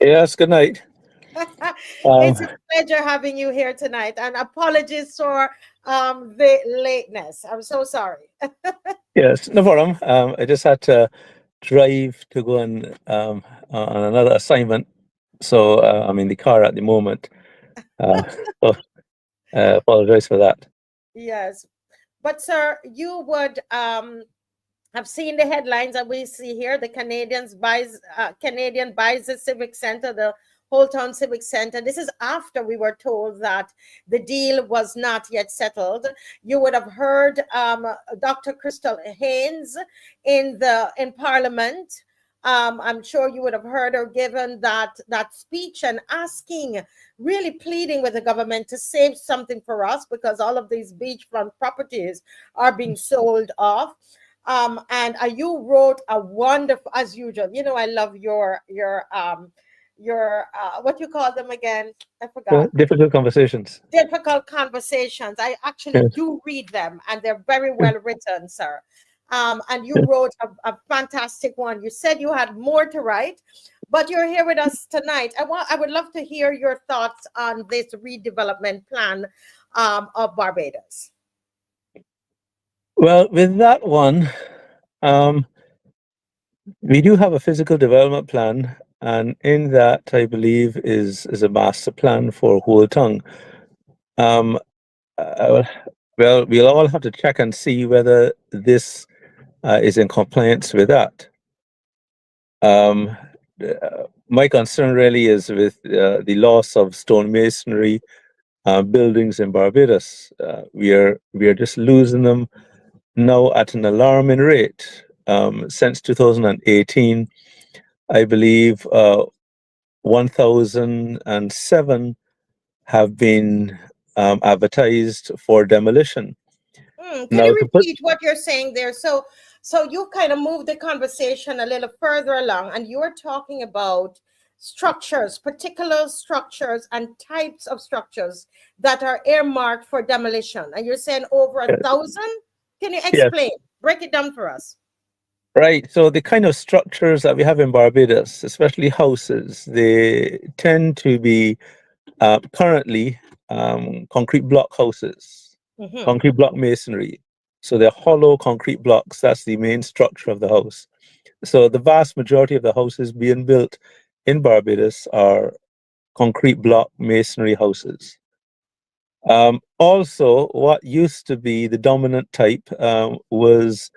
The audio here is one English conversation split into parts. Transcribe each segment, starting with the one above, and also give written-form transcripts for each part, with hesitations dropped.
Yes, good night. Um, It's a pleasure having you here tonight, and apologies for the lateness. I'm so sorry. yes, no problem. I just had to drive to go on another assignment, so I'm in the car at the moment. Uh, so apologize for that. Yes, but sir, you would have seen the headlines that we see here. The Canadian buys the Civic Center, the Whole Town Civic Center. This is after we were told that the deal was not yet settled. You would have heard Dr. Crystal Haynes in Parliament. I'm sure you would have heard her given that speech and asking, really pleading with the government to save something for us because all of these beachfront properties are being sold off. And you wrote a wonderful, as usual. You know, I love your what you call them again? I forgot. Difficult conversations. Difficult conversations. I actually Yes. do read them, and they're very well written, sir. And you wrote a fantastic one. You said you had more to write, but you're here with us tonight. I would love to hear your thoughts on this redevelopment plan of Barbados. Well, with that one, um, we do have a physical development plan, and in that, I believe, is a master plan for Whole Tongue. Um, I well, we'll all have to check and see whether this is in compliance with that. Um, my concern really is with the loss of stone masonry buildings in Barbados. We are just losing them now at an alarming rate. Since 2018, I believe 1,007 have been advertised for demolition. Can Now, you to put repeat what you're saying there? So you kind of move the conversation a little further along, and you are talking about structures, particular structures and types of structures that are earmarked for demolition. And you're saying over a thousand? Can you yes, explain? Break it down for us. right. So the kind of structures that we have in Barbados, especially houses, they tend to be currently concrete block houses, Mm-hmm. concrete block masonry. So they're hollow concrete blocks. That's the main structure of the house. So the vast majority of the houses being built in Barbados are concrete block masonry houses. Also, what used to be the dominant type was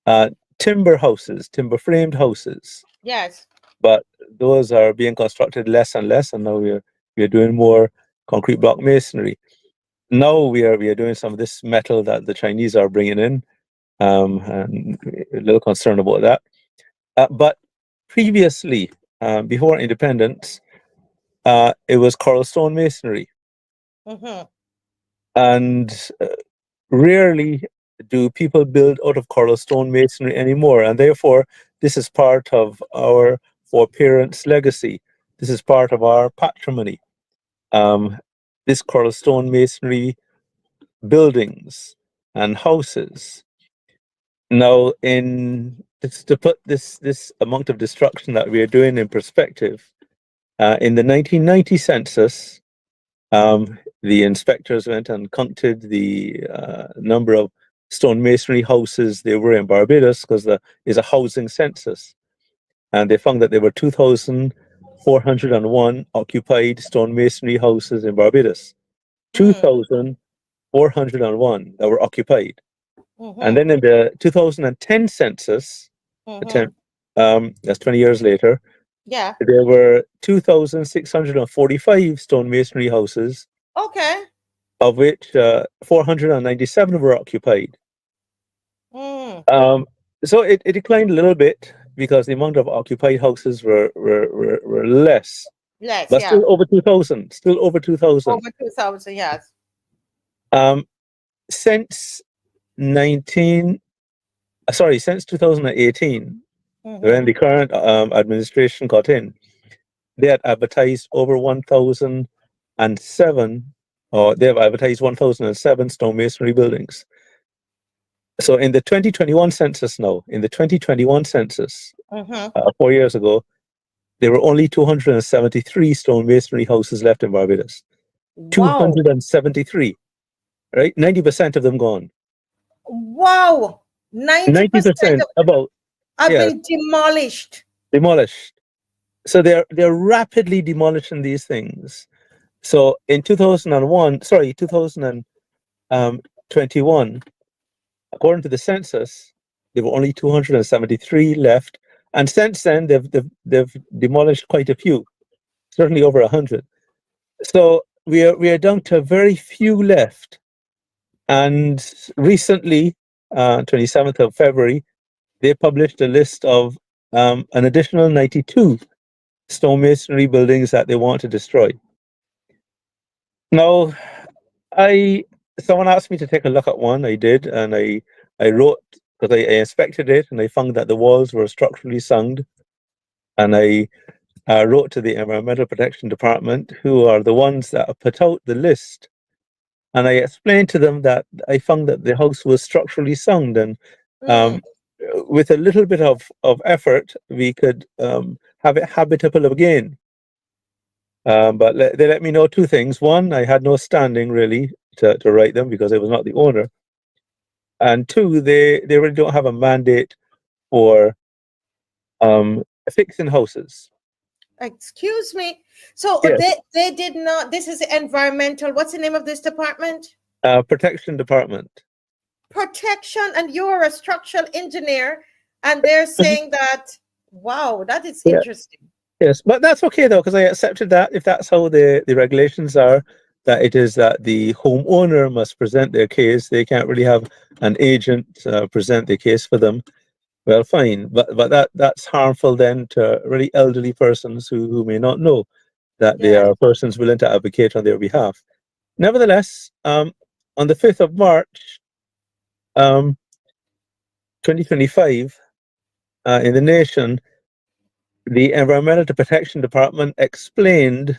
uh, timber houses, timber framed houses, Yes. but those are being constructed less and less, and now we're doing more concrete block masonry. Now we are doing some of this metal that the Chinese are bringing in, and a little concerned about that. But previously, before independence, it was coral stone masonry, Mm-hmm. and rarely do people build out of coral stone masonry anymore, and therefore this is part of our foreparents' legacy. This is part of our patrimony. Um, this coral stone masonry buildings and houses. Now, in to put this amount of destruction that we are doing in perspective, in the 1990 census, the inspectors went and counted the number of stone masonry houses there were in Barbados because there is a housing census, and they found that there were 2,401 occupied stone masonry houses in Barbados. Mm-hmm. 2,401 that were occupied. And Mm-hmm. then in the 2010 census, Mm-hmm. that's 20 years later, Yeah. there were 2,645 stone masonry houses, Okay. of which 497 were occupied. Mm. Um, so it declined a little bit because the amount of occupied houses were less, Yes. but Yeah. still over 2,000, still over 2,000. Over 2,000. Yes. Um, since 19, since 2018, when Mm-hmm. the current administration got in, they had advertised over 1,007, or they have advertised 1,007 stone masonry buildings. So in the 2021 census now, in the 2021 census, Mm-hmm. 4 years ago, there were only 273 stone masonry houses left in Barbados. Wow. 273, right? 90% of them gone. Wow. 90% 90% of about, have yeah, been demolished. demolished. So they're rapidly demolishing these things. So in 2021, according to the census, there were only 273 left, and since then they've demolished quite a few, certainly over 100. So we are down to very few left. And recently, 27th of February, they published a list of an additional 92 stone masonry buildings that they want to destroy. Now, someone asked me to take a look at one. I did, and I wrote, because I inspected it, and I found that the walls were structurally sound. And I wrote to the Environmental Protection Department, who are the ones that put out the list. And I explained to them that I found that the house was structurally sound, and with a little bit of effort, we could have it habitable again. But they let me know two things. One, I had no standing really to write them because I was not the owner. And two, they really don't have a mandate for fixing houses. Excuse me. So Yes. they did not. This is environmental. What's the name of this department? Protection Department. Protection, and you're a structural engineer, and they're saying that. Wow, that is Yeah. interesting. Yes, but that's okay though, because I accepted that if that's how the regulations are, that it is that the homeowner must present their case. They can't really have an agent present their case for them. Well, fine, but that's harmful then to really elderly persons who may not know that they are persons willing to advocate on their behalf. Nevertheless, on the 5th of March, 2025, in the nation, the Environmental Protection Department explained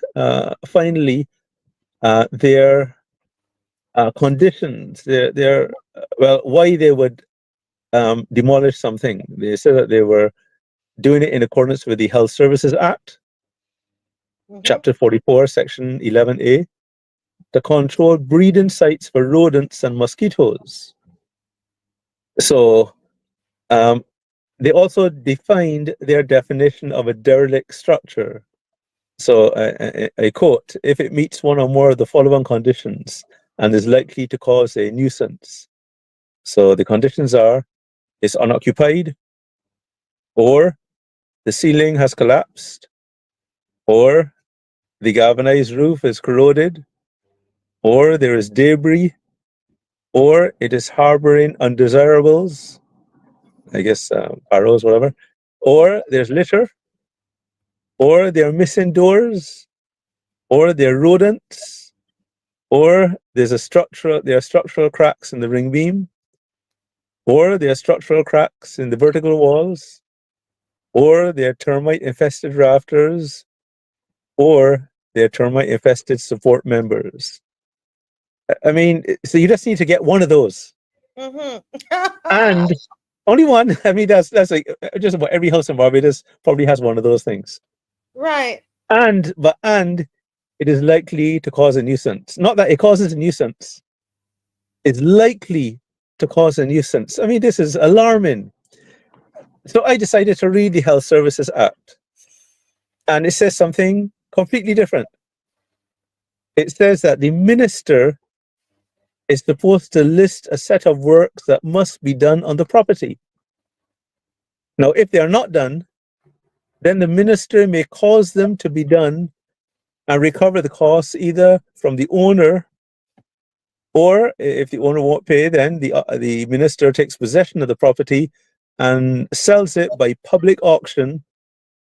finally their conditions, their well, why they would demolish something. They said that they were doing it in accordance with the Health Services Act, Chapter 44, Section 11A, to control breeding sites for rodents and mosquitoes. So they also defined their definition of a derelict structure. So I quote, if it meets one or more of the following conditions and is likely to cause a nuisance. So the conditions are, it's unoccupied, or the ceiling has collapsed, or the galvanized roof is corroded, or there is debris, or it is harboring undesirables, I guess barrows, whatever, or there's litter, or they're missing doors, or they're rodents, or there are structural cracks in the ring beam, or there are structural cracks in the vertical walls, or there are termite infested rafters, or there are termite infested support members. I mean, so you just need to get one of those. And only one. I mean, that's like just about every house in Barbados probably has one of those things. Right. And it is likely to cause a nuisance. Not that it causes a nuisance. It's likely to cause a nuisance. I mean, this is alarming. So I decided to read the Health Services Act. And it says something completely different. It says that the minister is supposed to list a set of works that must be done on the property. Now, if they are not done, then the minister may cause them to be done and recover the costs either from the owner, or if the owner won't pay, then the minister takes possession of the property and sells it by public auction.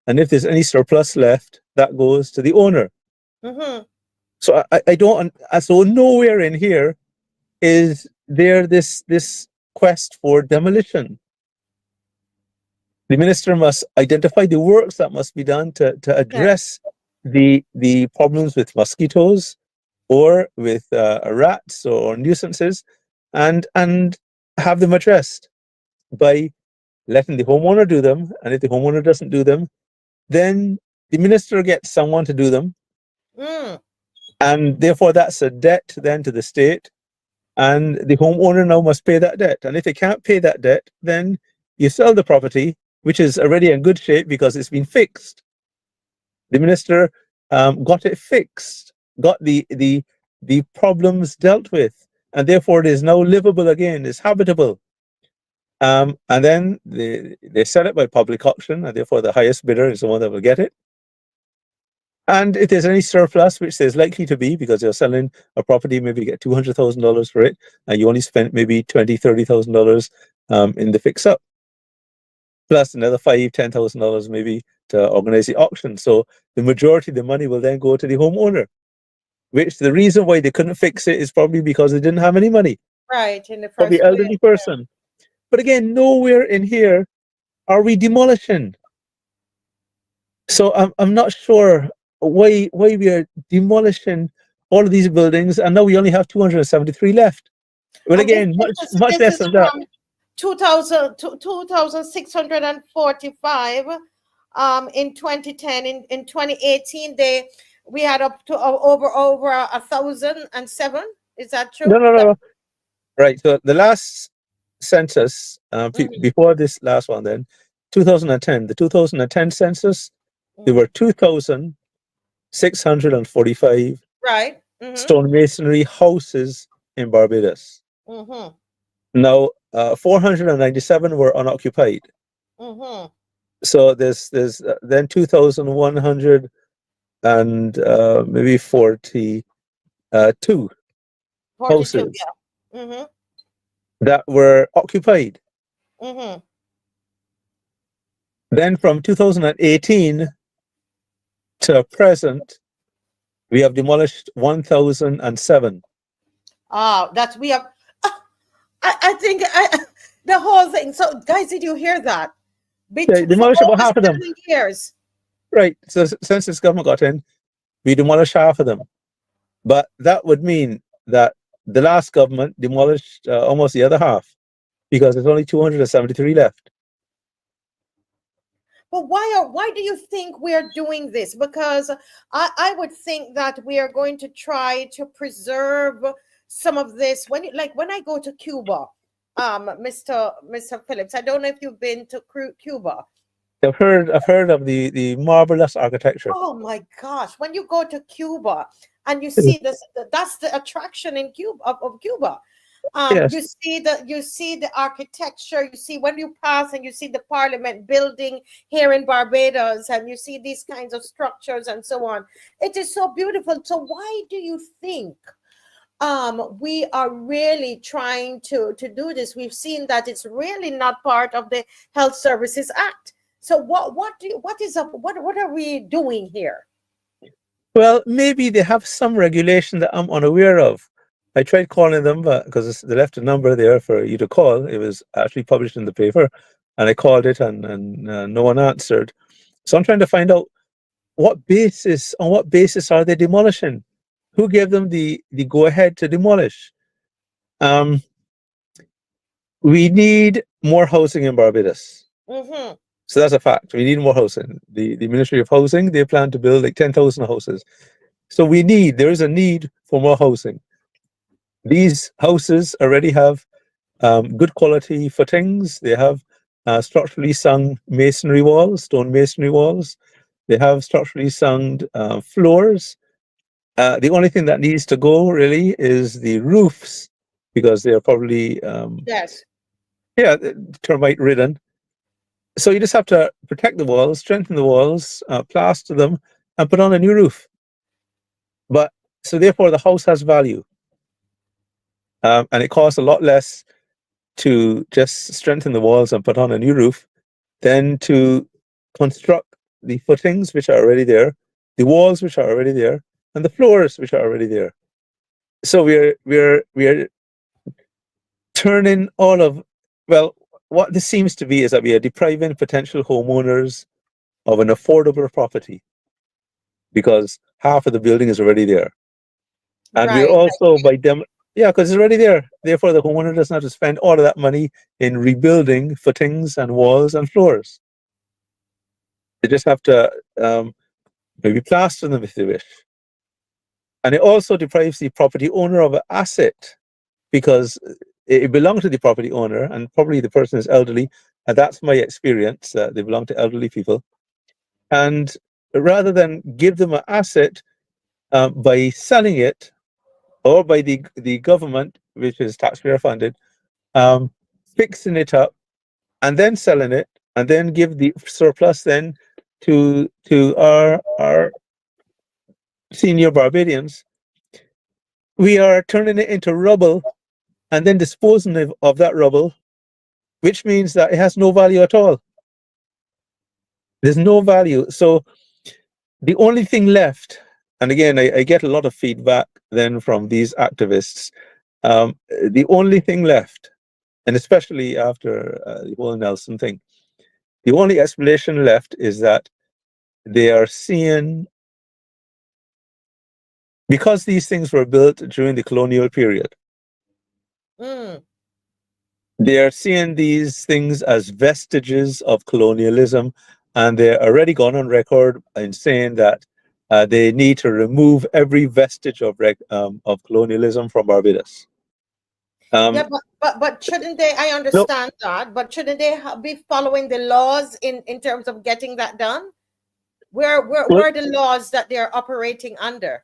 And if there's any surplus left, that goes to the owner. So I don't. So nowhere in here is there this quest for demolition. The minister must identify the works that must be done to address the problems with mosquitoes or with rats or nuisances, and have them addressed by letting the homeowner do them. And if the homeowner doesn't do them, then the minister gets someone to do them, Mm. and therefore that's a debt then to the state, and the homeowner now must pay that debt. And if they can't pay that debt, then you sell the property, which is already in good shape because it's been fixed. The minister got it fixed, got the problems dealt with, and therefore it is now livable again, it's habitable. And then they sell it by public auction, and therefore the highest bidder is the one that will get it. And if there's any surplus, which there's likely to be because you're selling a property, maybe you get $200,000 for it, and you only spent maybe $20,000-$30,000 in the fix up, plus another $5,000-$10,000 maybe to organize the auction. So the majority of the money will then go to the homeowner, which the reason why they couldn't fix it is probably because they didn't have any money. Right, in the For the first elderly place. person. But again, nowhere in here are we demolishing. So I'm not sure why we are demolishing all of these buildings, and now we only have 273 left. But And again, much less than that. 2,645 in 2010. In 2018, we had up to over 1,007. Is that true? No. Right. So the last census, before this last one, then 2010, the 2010 census, there were 2,645 right. stone masonry houses in Barbados. Now, 497 were unoccupied. So there's then 2,100 and maybe 42 houses that were occupied. Then from 2018 to present, we have demolished 1,007. That we have. I think the whole thing. So, guys, did you hear that? They demolished about half of them. Years. Right. So since this government got in, we demolished half of them. But that would mean that the last government demolished almost the other half, because there's only 273 left. But why do you think we are doing this? Because I would think that we are going to try to preserve some of this. When I go to Cuba, Mr. Phillips, I don't know if you've been to Cuba. I've heard of the marvelous architecture. Oh my gosh! When you go to Cuba and you see this, that's the attraction in Cuba of Cuba. Yes. You see the architecture. You see when you pass and you see the Parliament building here in Barbados, and you see these kinds of structures and so on. It is so beautiful. So why do you think we are really trying to do this? We've seen that it's really not part of the Health Services Act. So what are we doing here? Well, maybe they have some regulation that I'm unaware of. I tried calling them, but because they left a number there for you to call. It was actually published in the paper, and I called it, and no one answered. So I'm trying to find out on what basis are they demolishing? Who gave them the go ahead to demolish? We need more housing in Barbados. So that's a fact. We need more housing. The Ministry of Housing, they plan to build like 10,000 houses. So there is a need for more housing. These houses already have good quality footings. They have structurally sound masonry walls, stone masonry walls. They have structurally sound floors. The only thing that needs to go really is the roofs, because they are probably termite ridden. So you just have to protect the walls, strengthen the walls, plaster them, and put on a new roof. But so therefore the house has value. And it costs a lot less to just strengthen the walls and put on a new roof than to construct the footings, which are already there, the walls, which are already there, and the floors, which are already there. So we're turning all of, well, what this seems to be is that we are depriving potential homeowners of an affordable property, because half of the building is already there. And we're also because it's already there. Therefore, the homeowner doesn't have to spend all of that money in rebuilding footings and walls and floors. They just have to maybe plaster them if they wish. And it also deprives the property owner of an asset because it belonged to the property owner, and probably the person is elderly, and that's my experience. They belong to elderly people, and rather than give them an asset by selling it, or by the government, which is taxpayer funded, fixing it up and then selling it, and then give the surplus then to our senior Barbadians, we are turning it into rubble and then disposing of that rubble, which means that it has no value at all. There's no value. So the only thing left, and again, I get a lot of feedback then from these activists, the only thing left, and especially after the whole Nelson thing, the only explanation left is that they are seeing, because these things were built during the colonial period, they are seeing these things as vestiges of colonialism, and they're already gone on record in saying that they need to remove every vestige of colonialism from Barbados. Yeah, but shouldn't they? I understand that, but shouldn't they be following the laws in terms of getting that done? Where are the laws that they're operating under?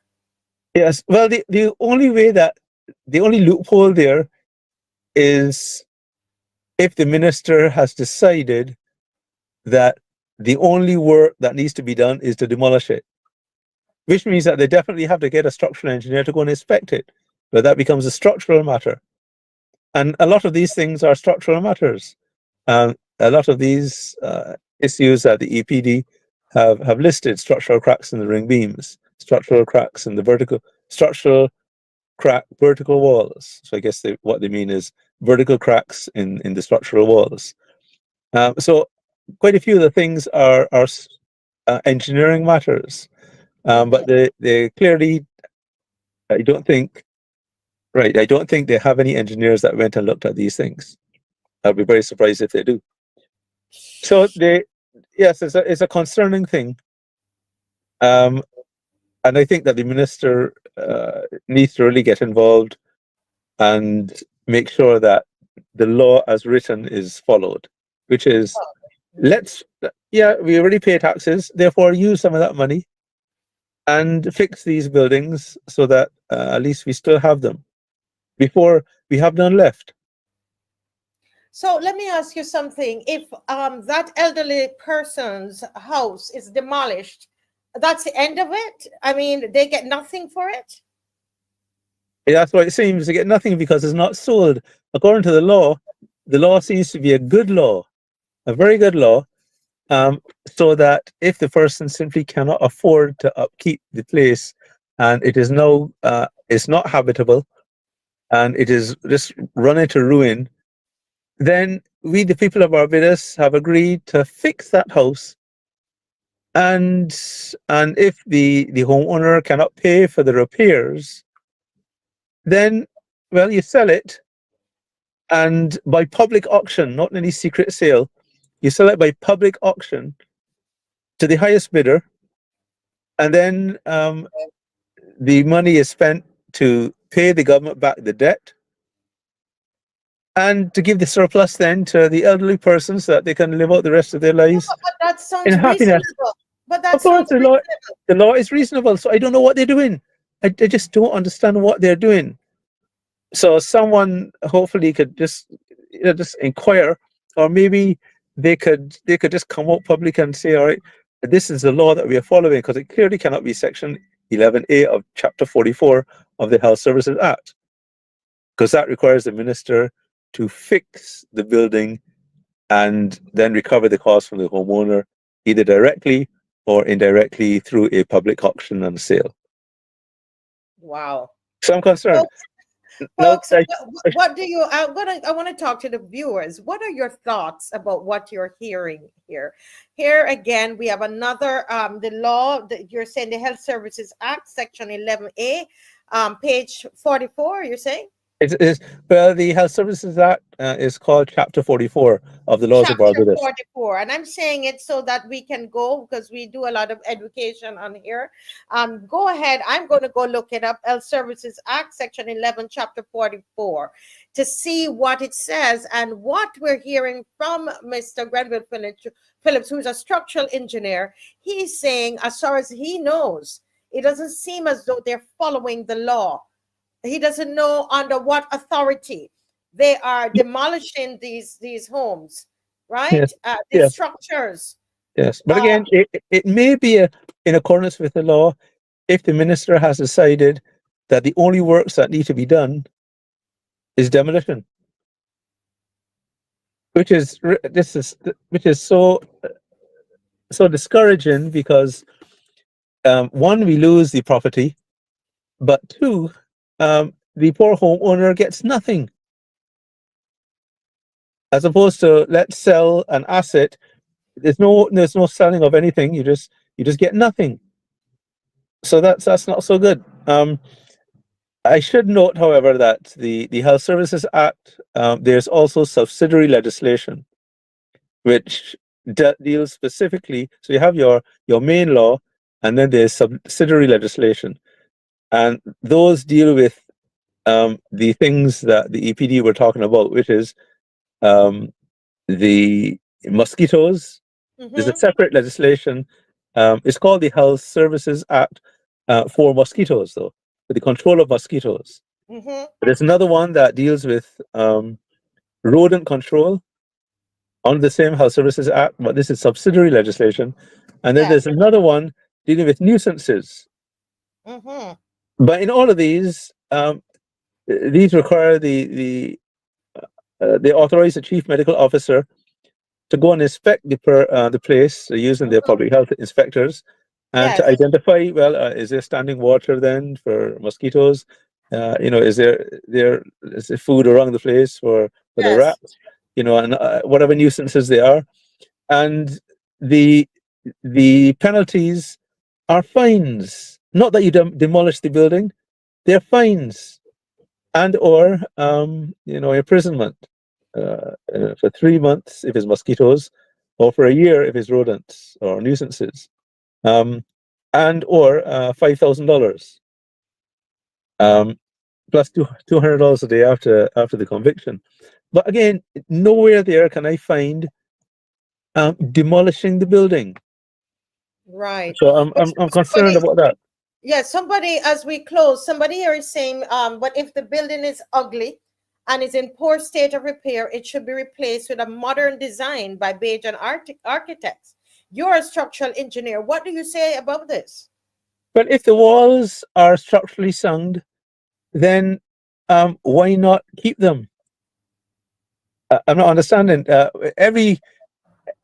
Yes, well, the only way that the only loophole there is if the minister has decided that the only work that needs to be done is to demolish it, which means that they definitely have to get a structural engineer to go and inspect it, but that becomes a structural matter. And a lot of these things are structural matters. A lot of these issues that the EPD have listed: structural cracks in the ring beams, structural cracks in the vertical walls. So I guess what they mean is vertical cracks in the structural walls. So quite a few of the things are engineering matters, but they clearly, I don't think they have any engineers that went and looked at these things. I'd be very surprised if they do. So yes, it's a concerning thing, and I think that the minister needs to really get involved and make sure that the law as written is followed, which is, we already pay taxes, therefore use some of that money and fix these buildings so that at least we still have them before we have none left. So let me ask you something. If that elderly person's house is demolished, that's the end of it? I mean, they get nothing for it? That's what it seems. They get nothing because it's not sold. According to the law seems to be a good law, a very good law, so that if the person simply cannot afford to upkeep the place and it is now it's not habitable and it is just run into ruin, then we, the people of Barbados, have agreed to fix that house. And if the homeowner cannot pay for the repairs, then, well, you sell it, and by public auction, not any secret sale, you sell it by public auction to the highest bidder, and then the money is spent to pay the government back the debt and to give the surplus then to the elderly persons so that they can live out the rest of their lives But that sounds in happiness. reasonable. But that Of course, sounds reasonable. the law is reasonable, so I don't know what they're doing. I just don't understand what they're doing. So someone hopefully could just inquire, or maybe they could just come out public and say, all right, this is the law that we are following, because it clearly cannot be Section 11A of Chapter 44 of the Health Services Act, because that requires the minister to fix the building and then recover the cost from the homeowner, either directly or indirectly through a public auction and sale. Wow. So I'm concerned. Folks, what do you? I want to talk to the viewers. What are your thoughts about what you're hearing here? Here again, we have another the law that you're saying, the Health Services Act, Section 11A, page 44. You're saying? Well, the Health Services Act is called Chapter 44 of the laws of Chapter Barbados. 44. And I'm saying it so that we can go, because we do a lot of education on here. Go ahead. I'm going to go look it up. Health Services Act, Section 11, Chapter 44, to see what it says. And what we're hearing from Mr. Grenville Philips, who's a structural engineer, he's saying, as far as he knows, it doesn't seem as though they're following the law. He doesn't know under what authority they are demolishing these homes, right? Yes, These yes, structures. yes. But again, it may be in accordance with the law if the minister has decided that the only works that need to be done is demolition, which is so discouraging, because one, we lose the property, but two, the poor homeowner gets nothing, as opposed to, let's sell an asset. There's no selling of anything. You just get nothing. So that's not so good. I should note, however, that the Health Services Act, there's also subsidiary legislation, which deals specifically. So you have your main law, and then there's subsidiary legislation, and those deal with the things that the EPD were talking about, which is the mosquitoes. There's a separate legislation. It's called the Health Services Act for mosquitoes, though, for the control of mosquitoes. But there's another one that deals with rodent control under the same Health Services Act, but this is subsidiary legislation. And then there's another one dealing with nuisances. But in all of these require they authorize the chief medical officer to go and inspect the place using their public health inspectors, and to identify, well, is there standing water then for mosquitoes? Is there food around the place for the rats? And whatever nuisances they are, and the penalties are fines. Not that you demolish the building; they're fines, and or imprisonment for 3 months if it's mosquitoes, or for a year if it's rodents or nuisances, and or $5,000, plus $200 a day after the conviction. But again, nowhere there can I find demolishing the building. Right. So I'm concerned about that. Yeah, somebody, as we close, somebody here is saying, but if the building is ugly and is in poor state of repair, it should be replaced with a modern design by Bajan architects. You're a structural engineer. What do you say about this? Well, if the walls are structurally sound, then why not keep them? I'm not understanding.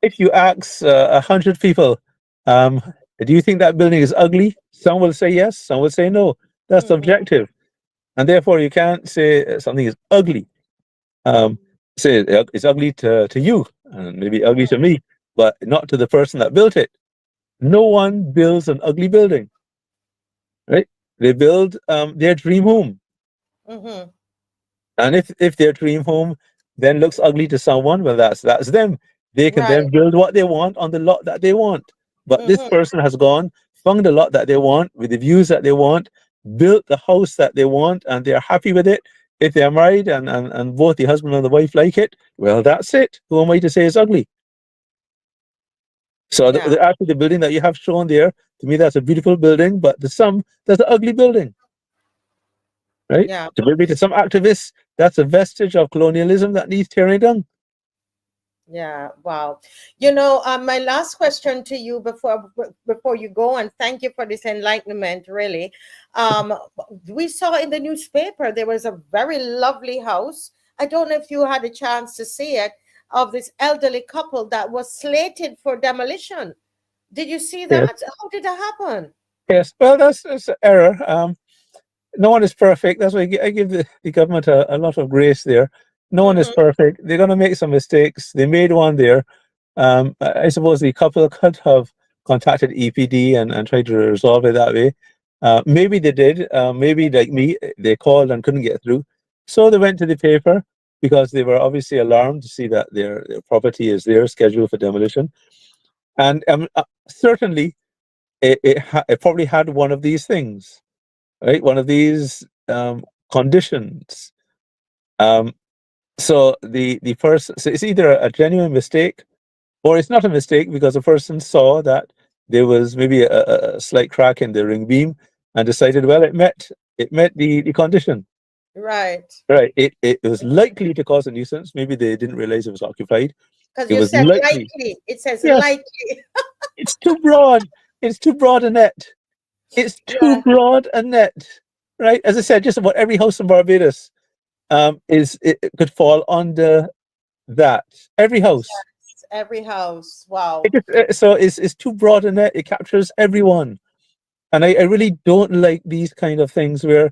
If you ask 100 people, do you think that building is ugly? Some will say yes, some will say no. That's subjective, and therefore you can't say something is ugly. Say it's ugly to you, and maybe ugly to me, but not to the person that built it. No one builds an ugly building, right? They build their dream home. And if their dream home then looks ugly to someone, well, that's them. They can then build what they want on the lot that they want. But this person has gone, found the lot that they want with the views that they want, built the house that they want, and they're happy with it. If they're married and both the husband and the wife like it, well, that's it. Who am I to say it's ugly? So actually, the building that you have shown there, to me, that's a beautiful building, but to some, that's an ugly building. Right? Yeah. To maybe to some activists, that's a vestige of colonialism that needs tearing down. Yeah, wow. My last question to you before you go, and thank you for this enlightenment, really. We saw in the newspaper there was a very lovely house. I don't know if you had a chance to see it, of this elderly couple that was slated for demolition. Did you see that? Yes. How did that happen? Yes, well, that's an error. No one is perfect. That's why I give the government a lot of grace there. No one is perfect. They're going to make some mistakes. They made one there. I suppose the couple could have contacted EPD and tried to resolve it that way. Maybe they did. Maybe, like me, they called and couldn't get through. So they went to the paper because they were obviously alarmed to see that their property is there, scheduled for demolition. And certainly it probably had one of these things, right? One of these conditions. Um, so the person, so it's either a genuine mistake or it's not a mistake because a person saw that there was maybe a slight crack in the ring beam and decided, well, it met the condition. Right. Right. It was likely to cause a nuisance. Maybe they didn't realize it was occupied. Because It you was said likely. likely. It says Yes, likely. it's too broad. It's too broad a net. It's too Yeah. broad a net. Right. As I said, just about every house in Barbados it could fall under that. Every house. Yes, every house. Wow. So it's too broad a net. It captures everyone. And I really don't like these kind of things where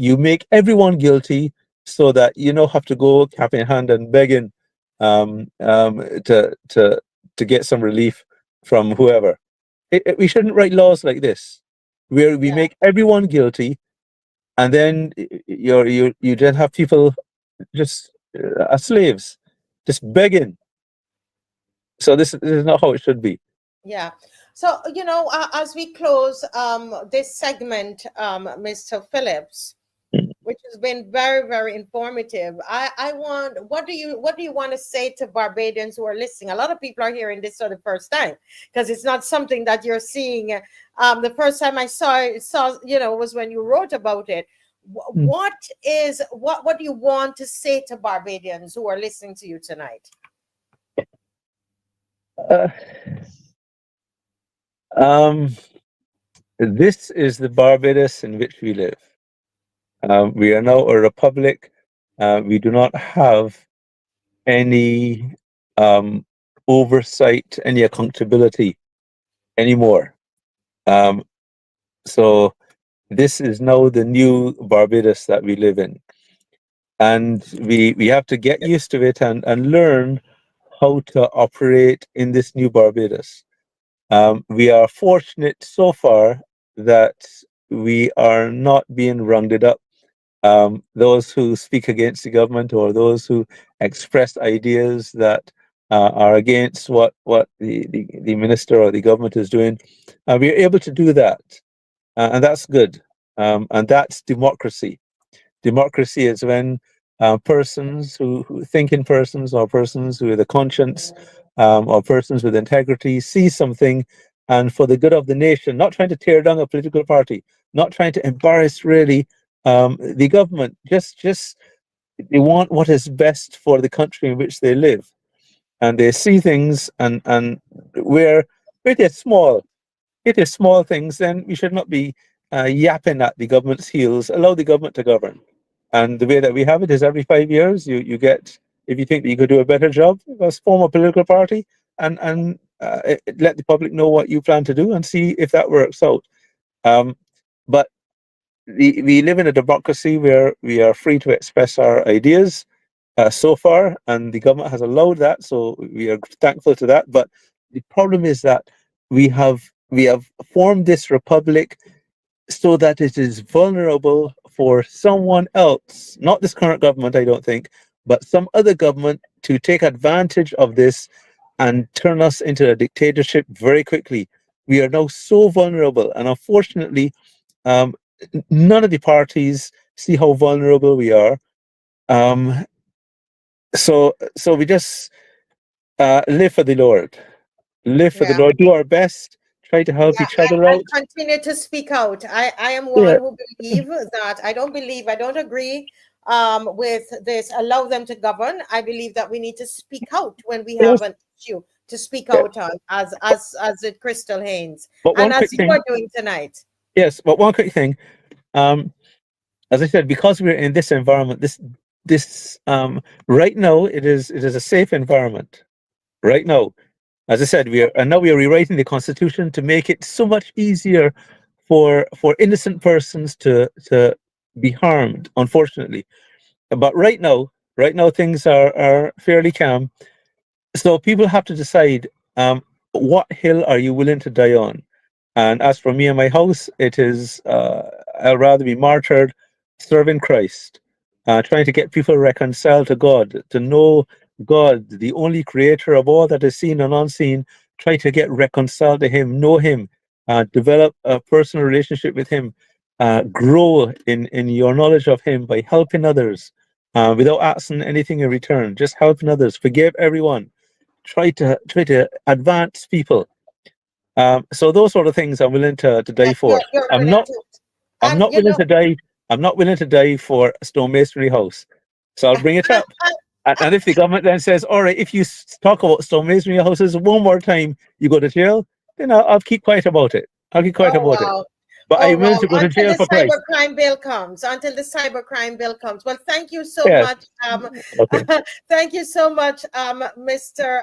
you make everyone guilty so that you don't have to go cap in hand and begging to get some relief from whoever. We shouldn't write laws like this, where we Yeah. make everyone guilty, and then you then have people just as slaves, just begging. So this is not how it should be. Yeah. So, as we close this segment, Mr. Phillips, which has been very, very informative. I want, what do you want to say to Barbadians who are listening? A lot of people are hearing this for the first time because it's not something that you're seeing. The first time I saw was when you wrote about it. What do you want to say to Barbadians who are listening to you tonight? This is the Barbados in which we live. We are now a republic. We do not have any oversight, any accountability anymore. So this is now the new Barbados that we live in. And we have to get used to it and learn how to operate in this new Barbados. We are fortunate so far that we are not being rounded up. Those who speak against the government or those who express ideas that are against what the minister or the government is doing, we are able to do that. And that's good. And that's democracy. Democracy is when persons who thinking persons or persons with a conscience or persons with integrity see something and for the good of the nation, not trying to tear down a political party, not trying to embarrass really the government, just they want what is best for the country in which they live. And they see things and where it is small things, then we should not be yapping at the government's heels. Allow the government to govern. And the way that we have it is every 5 years, you get, if you think that you could do a better job, form a political party and let the public know what you plan to do and see if that works out. But we live in a democracy where we are free to express our ideas so far, and the government has allowed that, so we are thankful to that. But the problem is that we have formed this republic so that it is vulnerable for someone else, not this current government, I don't think, but some other government to take advantage of this and turn us into a dictatorship very quickly. We are now so vulnerable, and unfortunately, um, none of the parties see how vulnerable we are. So we just live for the Lord, live for the Yeah. Lord, do our best, try to help Yeah, each other out. and continue to speak out. I am Yeah. one who believe that I don't agree with this. Allow them to govern. I believe that we need to speak out when we have Yes. an issue to speak Yeah. out on, as it Crystal Haynes, But and one quick as you thing, are doing tonight. yes, but one quick thing. As I said, because we're in this environment, this right now it is a safe environment. Right now, as I said, now we are rewriting the constitution to make it so much easier for innocent persons to be harmed. Unfortunately, but right now things are fairly calm. So people have to decide what hill are you willing to die on. And as for me and my house, it is I'll rather be martyred serving Christ trying to get people reconciled to God, to know God, the only creator of all that is seen and unseen. Try to get reconciled to Him, know Him, develop a personal relationship with Him, grow in your knowledge of Him by helping others without asking anything in return, just helping others, forgive everyone, try to advance people. So those sort of things I'm willing to die for. You're I'm willing not to, I'm and not willing to die. I'm not willing to die for a stonemasonry house. So I'll bring it up. And if the government then says, all right, if you talk about stonemasonry houses one more time, you go to jail, then I'll keep quiet about it. I'll keep quiet oh about it. wow. But Oh I'm willing wow! to go to Until jail the for Christ. cybercrime bill comes. Until the cybercrime bill comes. Well, thank you so Yes. much. Okay. Thank you so much, Mr.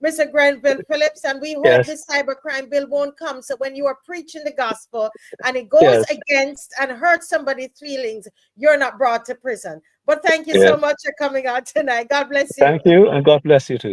Mr. Grenville Philips, and we hope Yes. this cybercrime bill won't come. So when you are preaching the gospel and it goes Yes. against and hurts somebody's feelings, you're not brought to prison. But thank you Yes. so much for coming out tonight. God bless you. Thank you, and God bless you too.